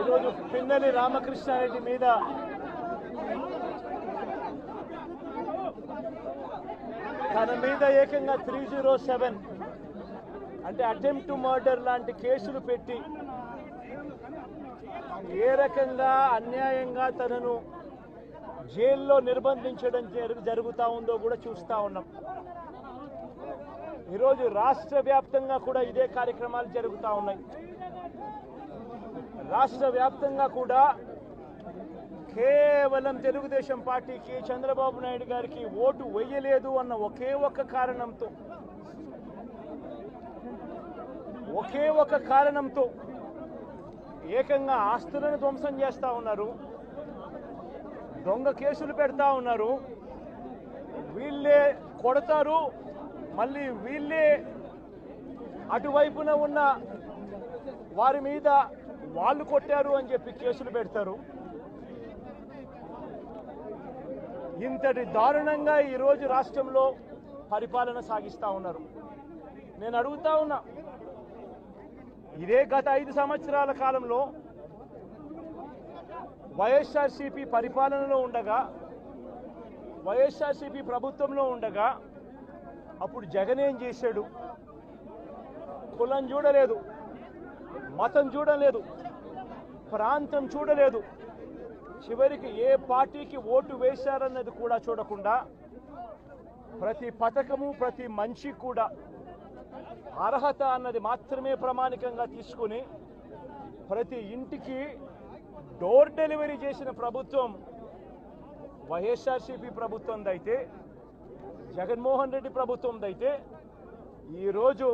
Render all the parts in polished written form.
ఈరోజు పిన్నెల్లి రామకృష్ణారెడ్డి మీద తన మీద ఏకంగా 307 అంటే అటెంప్ట్ టు మర్డర్ లాంటి కేసులు పెట్టి ఏ రకంగా అన్యాయంగా తనను జైల్లో నిర్బంధించడం జరుగుతూ ఉందో కూడా చూస్తూ ఉన్నాం. ఈరోజు రాష్ట్ర వ్యాప్తంగా కూడా ఇదే కార్యక్రమాలు జరుగుతూ ఉన్నాయి. రాష్ట్ర వ్యాప్తంగా కూడా కేవలం తెలుగుదేశం పార్టీకి చంద్రబాబు నాయుడు గారికి ఓటు వేయలేదు అన్న ఒకే ఒక కారణంతో ఏకంగా ఆస్తులను ధ్వంసం చేస్తూ ఉన్నారు, దొంగ కేసులు పెడతా ఉన్నారు. వీళ్ళే కొడతారు, మళ్ళీ వీళ్ళే అటువైపున ఉన్న వారి మీద వాళ్ళు కొట్టారు అని చెప్పి కేసులు పెడతారు. ఇంతటి దారుణంగా ఈరోజు రాష్ట్రంలో పరిపాలన సాగిస్తూ ఉన్నారు. నేను అడుగుతా ఉన్నా, ఇదే గత 5 సంవత్సరాల కాలంలో వైఎస్ఆర్సీపీ పరిపాలనలో ఉండగా, వైఎస్ఆర్సీపీ ప్రభుత్వంలో ఉండగా అప్పుడు జగన్ ఏం చేశాడు? కులం చూడలేదు, మతం చూడలేదు, ప్రాంతం చూడలేదు, చివరికి ఏ పార్టీకి ఓటు వేశారన్నది కూడా చూడకుండా ప్రతి పథకము ప్రతి మనిషి కూడా అర్హత అన్నది మాత్రమే ప్రామాణికంగా తీసుకుని ప్రతి ఇంటికి డోర్ డెలివరీ చేసిన ప్రభుత్వం వైఎస్ఆర్సీపీ ప్రభుత్వందైతే, జగన్మోహన్ రెడ్డి ప్రభుత్వందైతే ఈరోజు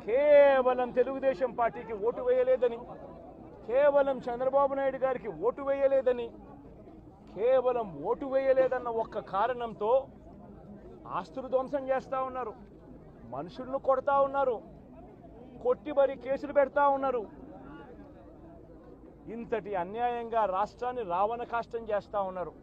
కేవలం తెలుగుదేశం పార్టీకి ఓటు వేయలేదని, కేవలం చంద్రబాబు నాయుడు గారికి ఓటు వేయలేదని, కేవలం ఓటు వేయలేదన్న ఒక్క కారణంతో ఆస్తులు ధ్వంసం చేస్తూ ఉన్నారు, మనుషులను కొడతా ఉన్నారు, కొట్టి మరి కేసులు పెడతా ఉన్నారు. ఇంతటి అన్యాయంగా రాష్ట్రాన్ని రావణ కాష్టం చేస్తూ ఉన్నారు.